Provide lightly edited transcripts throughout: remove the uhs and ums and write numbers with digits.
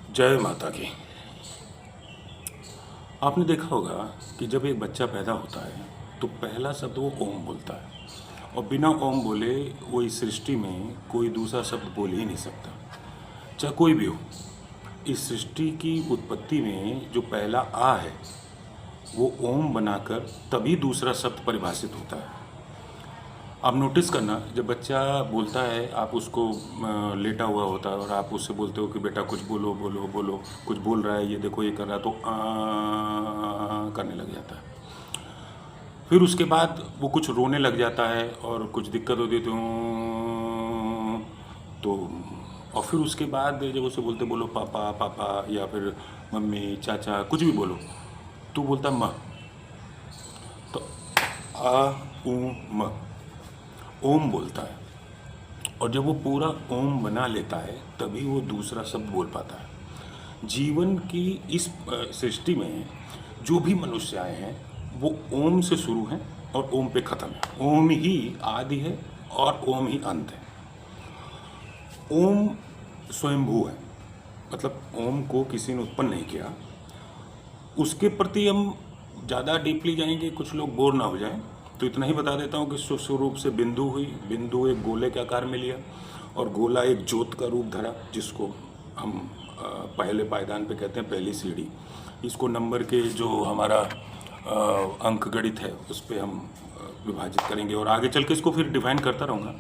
जय माता की। आपने देखा होगा कि जब एक बच्चा पैदा होता है तो पहला शब्द वो ओम बोलता है और बिना ओम बोले वो इस सृष्टि में कोई दूसरा शब्द बोल ही नहीं सकता, चाहे कोई भी हो। इस सृष्टि की उत्पत्ति में जो पहला आ है वो ओम बनाकर तभी दूसरा शब्द परिभाषित होता है। आप नोटिस करना, जब बच्चा बोलता है आप उसको लेटा हुआ होता है और आप उससे बोलते हो कि बेटा कुछ बोलो बोलो बोलो, कुछ बोल रहा है, ये देखो ये कर रहा है, तो करने लग जाता है। फिर उसके बाद वो कुछ रोने लग जाता है और कुछ दिक्कत होती है तो और फिर उसके बाद जब उसे बोलते बोलो पापा पापा या फिर मम्मी चाचा कुछ भी बोलो तो बोलता म। तो आ ऊ म ओम बोलता है और जब वो पूरा ओम बना लेता है तभी वो दूसरा शब्द बोल पाता है। जीवन की इस सृष्टि में जो भी मनुष्य आए हैं वो ओम से शुरू हैं और ओम पे ख़त्म है। ओम ही आदि है और ओम ही अंत है। ओम स्वयंभू है, मतलब ओम को किसी ने उत्पन्न नहीं किया। उसके प्रति हम ज़्यादा डीपली जाएंगे, कुछ लोग बोर ना हो जाएं, तो इतना ही बता देता हूँ कि स्वरूप से बिंदु हुई, बिंदु एक गोले के आकार में लिया और गोला एक ज्योत का रूप धरा, जिसको हम पहले पायदान पे कहते हैं पहली सीढ़ी। इसको नंबर के जो हमारा अंक गणित है उस पर हम विभाजित करेंगे और आगे चल के इसको फिर डिफाइन करता रहूँगा।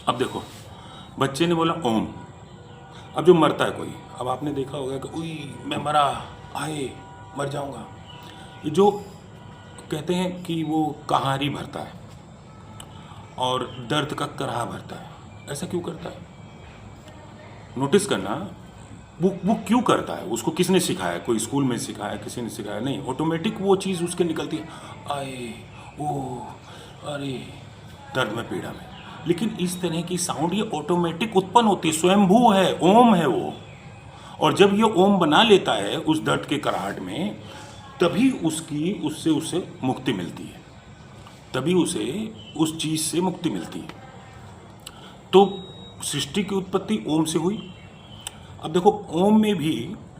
अब देखो, बच्चे ने बोला ओम। अब जो मरता है कोई, अब आपने देखा होगा कि उई मैं मरा, आए मर जाऊँगा, ये जो कहते हैं कि वो कहारी भरता है और दर्द का कराह भरता है। ऐसा क्यों करता है? नोटिस करना, वो क्यों करता है? उसको किसने सिखाया? कोई स्कूल में सिखाया, किसी ने सिखाया? नहीं, ऑटोमेटिक वो चीज़ उसके निकलती है, आए ओ अरे दर्द में पीड़ा में। लेकिन इस तरह की साउंड ये ऑटोमेटिक उत्पन्न होती है, स्वयंभू है, ओम है वो। और जब ये ओम बना लेता है उस दर्द के कराहट में, तभी उससे मुक्ति मिलती है, तभी उसे उस चीज़ से मुक्ति मिलती है। तो सृष्टि की उत्पत्ति ओम से हुई। अब देखो, ओम में भी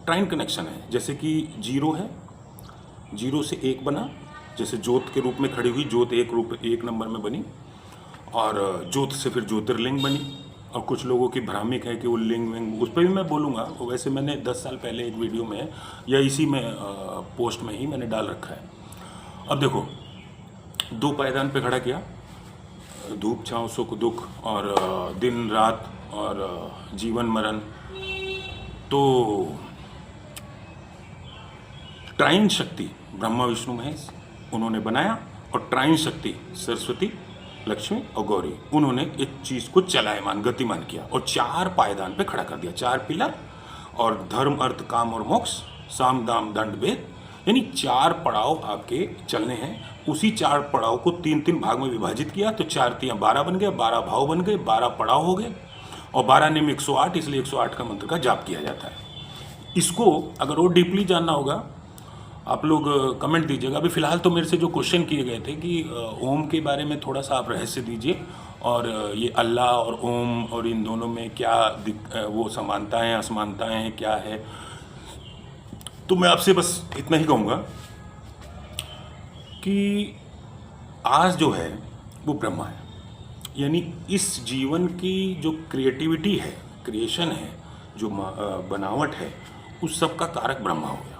ट्राइन कनेक्शन है, जैसे कि जीरो है, जीरो से एक बना, जैसे ज्योत के रूप में खड़ी हुई ज्योत एक नंबर में बनी, और ज्योत से फिर ज्योतिर्लिंग बनी। और कुछ लोगों की भ्रामिक है कि वो लिंग विंग, उस पर भी मैं बोलूँगा। वैसे मैंने 10 साल पहले एक वीडियो में या इसी में पोस्ट में ही मैंने डाल रखा है। अब देखो, दो पायदान पे खड़ा किया, धूप छाँव सुख दुख और दिन रात और जीवन मरण। तो ट्राइन शक्ति ब्रह्मा विष्णु महेश उन्होंने बनाया, और ट्राइन शक्ति सरस्वती लक्ष्मी और गौरी उन्होंने एक चीज़ को चलायमान गतिमान किया और 4 पायदान पे खड़ा कर दिया, 4 पिलर, और धर्म अर्थ काम और मोक्ष, साम दाम दंड भेद, यानी 4 पड़ाव आपके चलने हैं। उसी 4 पड़ाव को 3-3 भाग में विभाजित किया, तो 4 3 12 बन गए, 12 भाव बन गए, 12 पड़ाव हो गए, और 12 नियम 108, इसलिए 108 का मंत्र का जाप किया जाता है। इसको अगर और डीपली जानना होगा, आप लोग कमेंट दीजिएगा। अभी फ़िलहाल तो मेरे से जो क्वेश्चन किए गए थे कि ओम के बारे में थोड़ा सा आप रहस्य दीजिए, और ये अल्लाह और ओम और इन दोनों में क्या वो समानताएं असमानताएं हैं, क्या है। तो मैं आपसे बस इतना ही कहूँगा कि आज जो है वो ब्रह्मा है, यानी इस जीवन की जो क्रिएटिविटी है, क्रिएशन है, जो बनावट है, उस सब का कारक ब्रह्मा हो गया।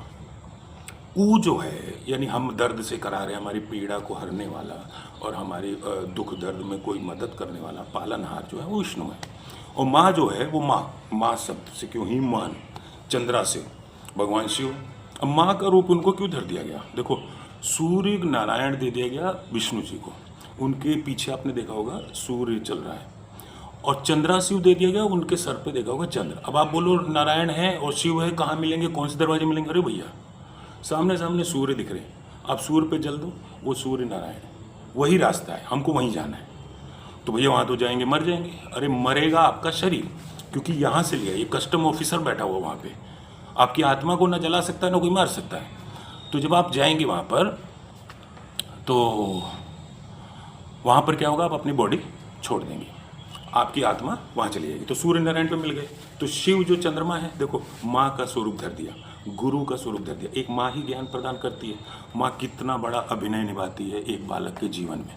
ऊ जो है, यानी हम दर्द से करा रहे, हमारी पीड़ा को हरने वाला और हमारी दुख दर्द में कोई मदद करने वाला पालनहार जो है वो विष्णु है। और माँ जो है वो माँ शब्द से क्यों, ही मान चंद्रा से भगवान शिव। अब माँ का रूप उनको क्यों धर दिया गया? देखो, सूर्य नारायण दे दिया गया विष्णु जी को, उनके पीछे आपने देखा होगा सूर्य चल रहा है, और चंद्रा शिव दे दिया गया, उनके सर पे देखा होगा चंद्र। अब आप बोलो नारायण है और शिव है, कहाँ मिलेंगे, कौन से दरवाजे मिलेंगे? अरे भैया, सामने सामने सूर्य दिख रहे हैं, आप सूर्य पे जल दो, वो सूर्य नारायण है, वही रास्ता है, हमको वहीं जाना है। तो भैया वहाँ तो जाएंगे, मर जाएंगे। अरे मरेगा आपका शरीर, क्योंकि यहाँ से लिया, ये कस्टम ऑफिसर बैठा हुआ वहाँ पे, आपकी आत्मा को ना जला सकता है ना कोई मार सकता है। तो जब आप जाएंगे वहाँ पर, तो वहाँ पर क्या होगा, आप अपनी बॉडी छोड़ देंगे, आपकी आत्मा वहाँ चली जाएगी। तो सूर्य नारायण पे मिल गए। तो तो शिव जो चंद्रमा है, देखो माँ का स्वरूप धर दिया, गुरु का स्वरूप धर दिया। एक माँ ही ज्ञान प्रदान करती है। माँ कितना बड़ा अभिनय निभाती है एक बालक के जीवन में।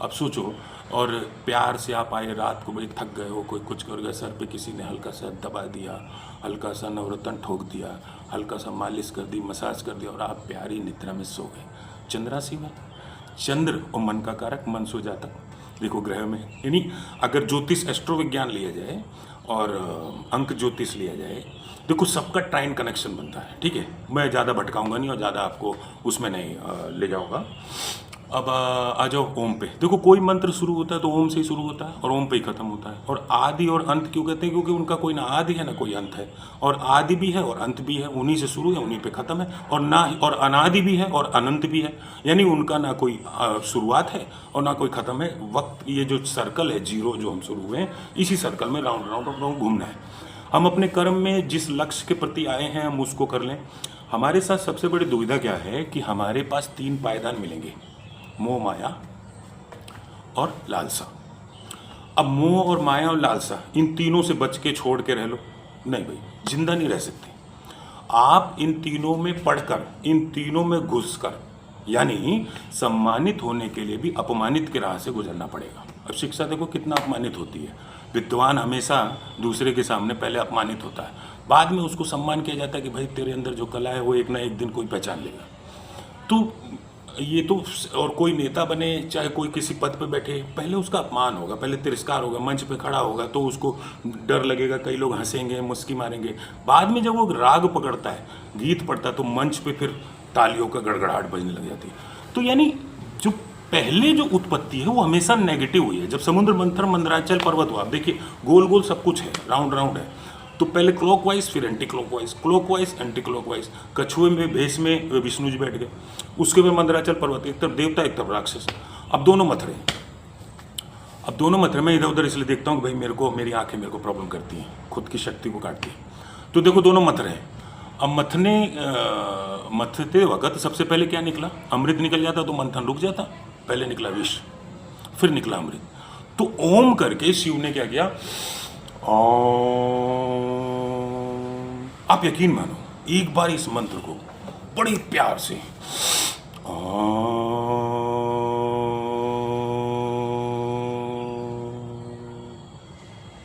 अब सोचो, और प्यार से आप आए, रात को भाई थक गए हो, कोई कुछ कर गया, सर पे किसी ने हल्का सा दबा दिया, हल्का सा नवरत्न ठोक दिया, हल्का सा मालिश कर दी, मसाज कर दिया, और आप प्यारी निद्रा में सो गए। चंद्रासी में चंद्र और मन का कारक, मन सो जाता। देखो ग्रह में, यानी अगर ज्योतिष एस्ट्रो विज्ञान लिया जाए और अंक ज्योतिष लिया जाए, देखो सबका ट्राइन कनेक्शन बनता है। ठीक है, मैं ज़्यादा भटकाऊंगा नहीं और ज़्यादा आपको उसमें नहीं ले जाऊंगा। अब आ जाओ ओम पे। देखो कोई मंत्र शुरू होता है तो ओम से ही शुरू होता है और ओम पे ही खत्म होता है। और आदि और अंत क्यों कहते हैं? क्योंकि उनका कोई ना आदि है ना कोई अंत है, और आदि भी है और अंत भी है, उन्हीं से शुरू है उन्हीं पे खत्म है, और ना और अनादि भी है और अनंत भी है, यानी उनका ना कोई शुरुआत है और ना कोई खत्म है। वक्त, ये जो सर्कल है जीरो जो हम शुरू हुए हैं, इसी सर्कल में राउंड राउंड राउंड घूमना है। हम अपने कर्म में जिस लक्ष्य के प्रति आए हैं हम उसको कर लें। हमारे साथ सबसे बड़ी दुविधा क्या है कि हमारे पास 3 पायदान मिलेंगे, मोह, माया और लालसा। अब मोह और माया और लालसा, इन तीनों से बच के छोड़ के रह लो, नहीं भाई, जिंदा नहीं रह सकते। आप इन तीनों में पढ़कर, इन तीनों में घुसकर, यानी सम्मानित होने के लिए भी अपमानित के राह से गुजरना पड़ेगा। अब शिक्षा देखो कितना अपमानित होती है। विद्वान हमेशा दूसरे के सामने पहले अपमानित होता है, बाद में उसको सम्मान किया जाता है कि भाई तेरे अंदर जो कला है वो एक ना एक दिन कोई पहचान लेगा। तो ये तो, और कोई नेता बने चाहे कोई किसी पद पे बैठे, पहले उसका अपमान होगा, पहले तिरस्कार होगा, मंच पे खड़ा होगा तो उसको डर लगेगा, कई लोग हंसेंगे, मुस्की मारेंगे। बाद में जब वो राग पकड़ता है, गीत पढ़ता है, तो मंच पे फिर तालियों का गड़गड़ाहट बजने लग जाती है। तो यानी जो पहले जो उत्पत्ति है वो हमेशा नेगेटिव हुई है। जब समुद्र मंथन मंदराचल पर्वत हुआ, देखिए गोल गोल सब कुछ है, राउंड राउंड है, तो पहले क्लॉकवाइज फिर anti clockwise, clockwise anti clockwise. कछुए में भेष में विष्णु जी बैठ गए, उसके बाद मंदराचल पर्वत, एक तरफ देवता एक तरफ राक्षस। अब दोनों मथ रहे, अब दोनों मथ रहे। मैं इधर उधर इसलिए देखता हूँ कि भाई मेरी आंखें मेरे को प्रॉब्लम करती हैं, खुद की शक्ति को काटती हैं। तो देखो दोनों मथ रहे। अब मथते वक्त सबसे पहले क्या निकला? अमृत निकल जाता तो मंथन रुक जाता। पहले निकला विष, फिर निकला अमृत। तो ओम करके शिव ने क्या किया? आप यकीन मानो, एक बार इस मंत्र को बड़े प्यार से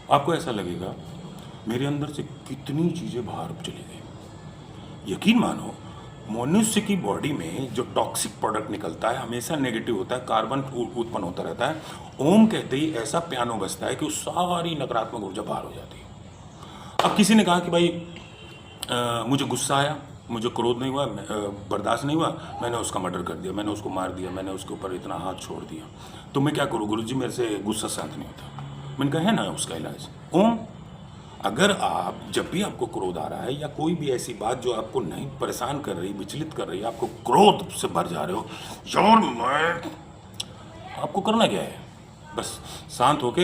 आपको ऐसा लगेगा मेरे अंदर से कितनी चीजें बाहर चली गई। यकीन मानो, मनुष्य की बॉडी में जो टॉक्सिक प्रोडक्ट निकलता है हमेशा नेगेटिव होता है, कार्बन उत्पन्न होता रहता है। ओम कहते ही ऐसा पियानो बजता है कि उस सारी नकारात्मक ऊर्जा बाहर हो जाती है। अब किसी ने कहा कि भाई मुझे गुस्सा आया, मुझे क्रोध नहीं हुआ, बर्दाश्त नहीं हुआ, मैंने उसका मर्डर कर दिया, मैंने उसको मार दिया, मैंने उसके ऊपर इतना हाथ छोड़ दिया, तो मैं क्या करूँ गुरुजी, मेरे से गुस्सा शांत नहीं होता। मैंने कहा है ना उसका इलाज ओम। अगर आप जब भी आपको क्रोध आ रहा है या कोई भी ऐसी बात जो आपको नहीं परेशान कर रही, विचलित कर रही है, आपको क्रोध से भर जा रहे हो, यार मैं, आपको करना क्या है? बस शांत होके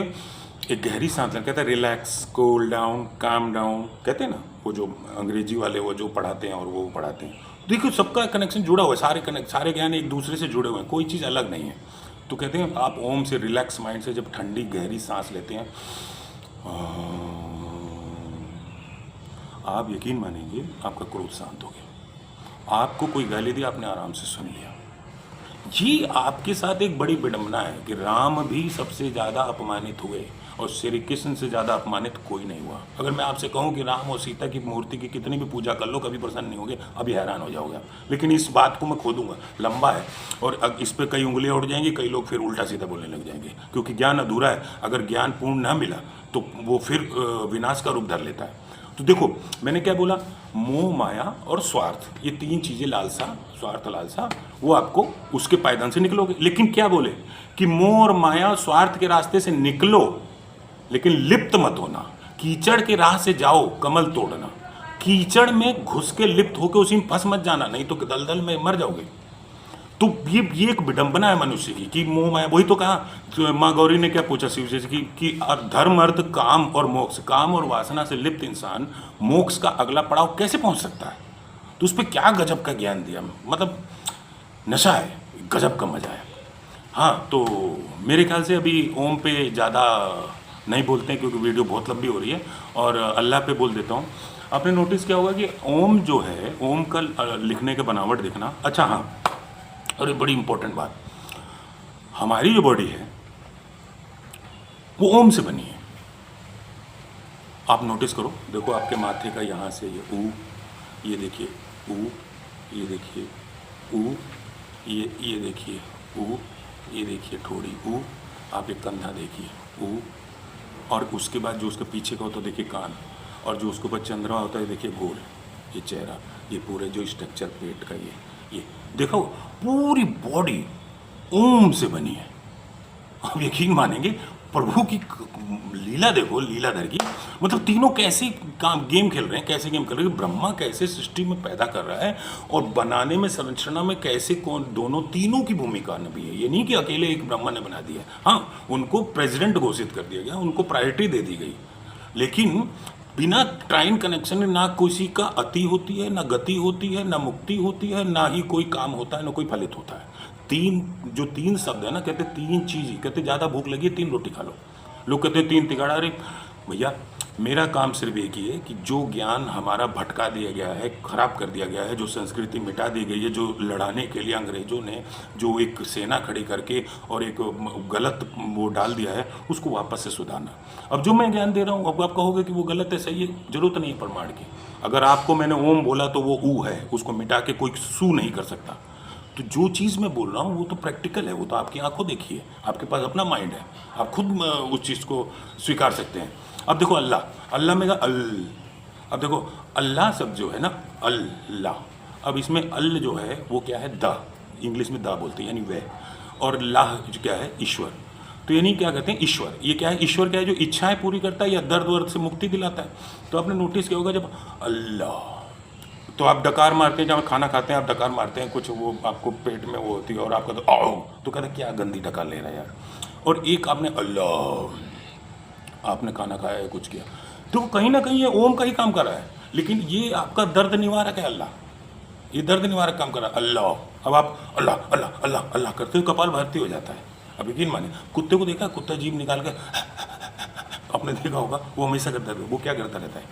एक गहरी सांस लें। कहते हैं relax, cool down, calm down, कहते हैं ना, वो जो अंग्रेजी वाले वो जो पढ़ाते हैं और वो पढ़ाते हैं। देखिए सबका कनेक्शन जुड़ा हुआ है, सारे ज्ञान एक दूसरे से जुड़े हुए हैं, कोई चीज़ अलग नहीं है। तो कहते हैं आप ओम से रिलैक्स माइंड से जब ठंडी गहरी सांस लेते हैं, आप यकीन मानेंगे आपका क्रोध शांत हो गया। आपको कोई गाली दी, आपने आराम से सुन लिया। ये आपके साथ एक बड़ी विडंबना है कि राम भी सबसे ज़्यादा अपमानित हुए और श्री कृष्ण से ज़्यादा अपमानित कोई नहीं हुआ। अगर मैं आपसे कहूँ कि राम और सीता की मूर्ति की कितनी भी पूजा कर लो कभी प्रसन्न नहीं होगे, अभी हैरान हो जाओगे आप। लेकिन इस बात को मैं खोदूंगा, लंबा है और इस पर कई उंगलियां उड़ जाएंगी, कई लोग फिर उल्टा सीधा बोलने लग जाएंगे, क्योंकि ज्ञान अधूरा है। अगर ज्ञान पूर्ण ना मिला तो वो फिर विनाश का रूप धर लेता है। तो देखो मैंने क्या बोला, मोह, माया और स्वार्थ, ये 3 चीजें, लालसा, स्वार्थ, लालसा, वो आपको उसके पायदान से निकलोगे। लेकिन क्या बोले कि मोह और माया स्वार्थ के रास्ते से निकलो, लेकिन लिप्त मत होना। कीचड़ के राह से जाओ, कमल तोड़ना। कीचड़ में घुस के लिप्त होकर उसी में फंस मत जाना, नहीं तो दलदल में मर जाओगे। तो ये एक विडंबना है मनुष्य की कि मोह माया। वही तो कहा, तो माँ गौरी ने क्या पूछा शिव से कि धर्म, अर्थ, काम और मोक्ष, काम और वासना से लिप्त इंसान मोक्ष का अगला पड़ाव कैसे पहुंच सकता है? तो उस पर क्या गजब का ज्ञान दिया, मतलब नशा है, गजब का मजा है। हाँ, तो मेरे ख्याल से अभी ओम पे ज़्यादा नहीं बोलते हैं क्योंकि वीडियो बहुत लंबी हो रही है, और अल्लाह पे बोल देता हूँ। आपने नोटिस किया होगा कि ओम जो है, ओम का लिखने के बनावट देखना। अच्छा हाँ, और एक बड़ी इंपॉर्टेंट बात, हमारी जो बॉडी है वो ओम से बनी है। आप नोटिस करो, देखो आपके माथे का यहाँ से ये ऊ, ये देखिए ऊ, ये देखिए ऊ, ये देखिए ऊ, ये देखिए थोड़ी ऊ, आप एक कंधा देखिए ऊ, और उसके बाद जो उसके पीछे का होता है देखिए कान, और जो उसके ऊपर चंद्रमा होता है देखिए गोल, ये चेहरा, ये पूरे जो स्ट्रक्चर पेट का, ये देखो पूरी बॉडी ओम से बनी है। आप यकीन मानेंगे, प्रभु की लीला देखो, लीलाधर की, मतलब तीनों कैसे काम गेम खेल रहे हैं, कैसे गेम खेल रहे हैं। ब्रह्मा कैसे सृष्टि में पैदा कर रहा है, और बनाने में, संरचना में कैसे कौन, दोनों तीनों की भूमिका निभाई है। ये नहीं कि अकेले एक ब्रह्मा ने बना दिया, हाँ उनको प्रेसिडेंट घोषित कर दिया गया, उनको प्रायोरिटी दे दी गई, लेकिन बिना ट्राइन कनेक्शन में ना किसी का अति होती है, ना गति होती है, ना मुक्ति होती है, ना ही कोई काम होता है, ना कोई फलित होता है। तीन शब्द है ना, कहते तीन चीज ही, कहते ज़्यादा भूख लगी है 3 रोटी खा लो। लोग कहते 3 तिगाड़ा। अरे भैया, मेरा काम सिर्फ एक ही है कि जो ज्ञान हमारा भटका दिया गया है, खराब कर दिया गया है, जो संस्कृति मिटा दी गई है, जो लड़ाने के लिए अंग्रेजों ने जो एक सेना खड़ी करके और एक गलत वो डाल दिया है, उसको वापस से सुधारना। अब जो मैं ज्ञान दे रहा हूँ, अब आप कहोगे कि वो गलत है, सही है, जरूरत नहीं है प्रमाण की। अगर आपको मैंने ओम बोला तो वो ऊ है, उसको मिटा के कोई सू नहीं कर सकता। तो जो चीज़ मैं बोल रहा हूँ वो तो प्रैक्टिकल है, वो तो आपकी आंखों देखिए, आपके पास अपना माइंड है, आप खुद उस चीज़ को स्वीकार सकते हैं। अब देखो अल्लाह, अल्लाह में अब देखो अल्लाह शब्द जो है ना, अल्लाह, अब इसमें अल जो है वो क्या है, द, इंग्लिश में द बोलते हैं, यानी वह, और लाह जो क्या है, ईश्वर। तो यानी क्या कहते हैं, ईश्वर। ये क्या है, ईश्वर क्या है, जो इच्छाएं पूरी करता है या दर्द वर्द से मुक्ति दिलाता है। तो आपने नोटिस किया होगा, जब अल्लाह, तो आप डकार मारते हैं, जब खाना खाते हैं आप डकार मारते हैं, कुछ वो आपको पेट में वो होती है, और आपका तो आओ, तो कहते क्या गंदी डकार ले रहा है यार। और एक आपने अल्लाह, आपने खाना खाया है, कुछ किया, तो कहीं ना कहीं ये ओम का ही काम कर रहा है, लेकिन ये आपका दर्द निवारक है अल्लाह, ये दर्द निवारक काम कर रहा है अल्लाह। अब आप अल्लाह अल्लाह अल्लाह अल्लाह करते हो, कपाल भारती हो जाता है। अब यकीन माने, कुत्ते को देखा, कुत्ता जीभ निकाल के आपने देखा होगा, वो हमेशा करता है, वो क्या करता रहता है,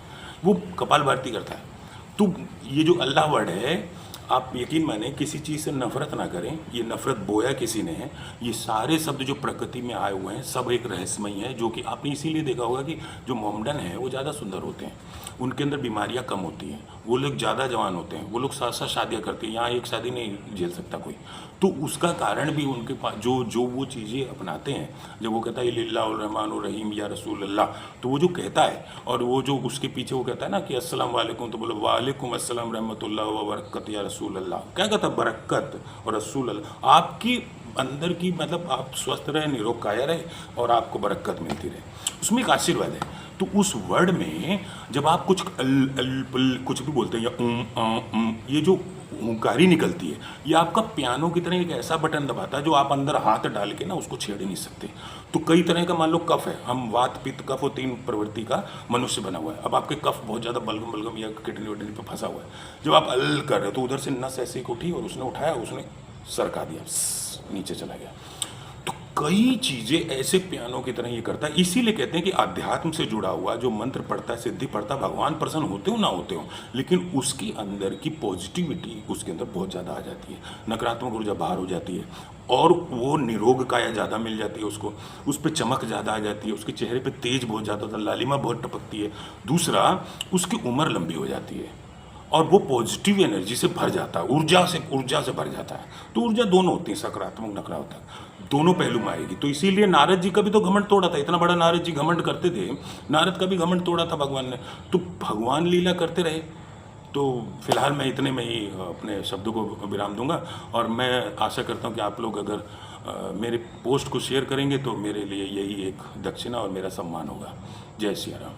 वो कपाल भारती करता है। तो ये जो अल्लाह वर्ड है, आप यकीन माने किसी चीज़ से नफरत ना करें, ये नफरत बोया किसी ने है। ये सारे शब्द जो प्रकृति में आए हुए हैं सब एक रहस्यमय है, जो कि आपने इसीलिए देखा होगा कि जो मोमडन है वो ज़्यादा सुंदर होते हैं, उनके अंदर बीमारियां कम होती हैं, वो लोग ज़्यादा जवान होते हैं, वो लोग साथ साथ शादियाँ करते हैं। यहाँ एक शादी नहीं झेल सकता कोई, तो उसका कारण भी उनके पास जो वो चीज़ें अपनाते हैं। जब वो कहता है लिल्लाहुर्रहमान रहीम या रसूल अल्लाह, तो वो जो कहता है, और वो जो उसके पीछे वो कहता है ना कि अस्सलाम वालेकुम, तो बोलो वालेकुम अस्सलाम रहमतुल्लाह व बरकत या रसूल अल्लाह। क्या कहता है, बरकत और रसूल अल्लाह, आपकी अंदर की, मतलब आप स्वस्थ रहे, निरोग काया रहे, और आपको बरकत मिलती रहे, उसमें एक आशीर्वाद है। तो उस वर्ड में जब आप कुछ कुछ भी बोलते हैं, या ये जो हुंकारी निकलती है, ये आपका पियानो की तरह एक ऐसा बटन दबाता है जो आप अंदर हाथ डाल के ना उसको छेड़ ही नहीं सकते। तो कई तरह का, मान लो कफ है, हम वात पित्त कफ और 3 प्रवृत्ति का मनुष्य बना हुआ है। अब आपके कफ बहुत ज़्यादा बलगम या किडनी विडनी पर फंसा हुआ है, जब आप अल कर रहे हो तो उधर से नस ऐसे उठी और उसने उठाया, उसने सरका दिया, नीचे चला गया। तो कई चीज़ें ऐसे पियानो की तरह ये करता है। इसीलिए कहते हैं कि अध्यात्म से जुड़ा हुआ जो मंत्र पढ़ता है, सिद्धि पढ़ता है, भगवान प्रसन्न होते हो ना होते हो, लेकिन उसके अंदर की पॉजिटिविटी उसके अंदर बहुत ज़्यादा आ जाती है, नकारात्मक ऊर्जा बाहर हो जाती है, और वो निरोग काया ज़्यादा मिल जाती है उसको, उस पर चमक ज़्यादा आ जाती है, उसके चेहरे पे तेज बहुत ज़्यादा होता है, लालिमा बहुत टपकती है। दूसरा, उसकी उम्र लंबी हो जाती है, और वो पॉजिटिव एनर्जी से भर जाता है, ऊर्जा से भर जाता है। तो ऊर्जा दोनों होती है, सकारात्मक नकारात्मक, दोनों पहलू में आएगी। तो इसीलिए नारद जी का भी तो घमंड तोड़ा था, इतना बड़ा नारद जी घमंड करते थे, नारद का भी घमंड तोड़ा था भगवान ने। तो भगवान लीला करते रहे। तो फिलहाल मैं इतने में ही अपने शब्दों को विराम दूंगा, और मैं आशा करता हूँ कि आप लोग अगर मेरे पोस्ट को शेयर करेंगे तो मेरे लिए यही एक दक्षिणा और मेरा सम्मान होगा। जय सिया राम।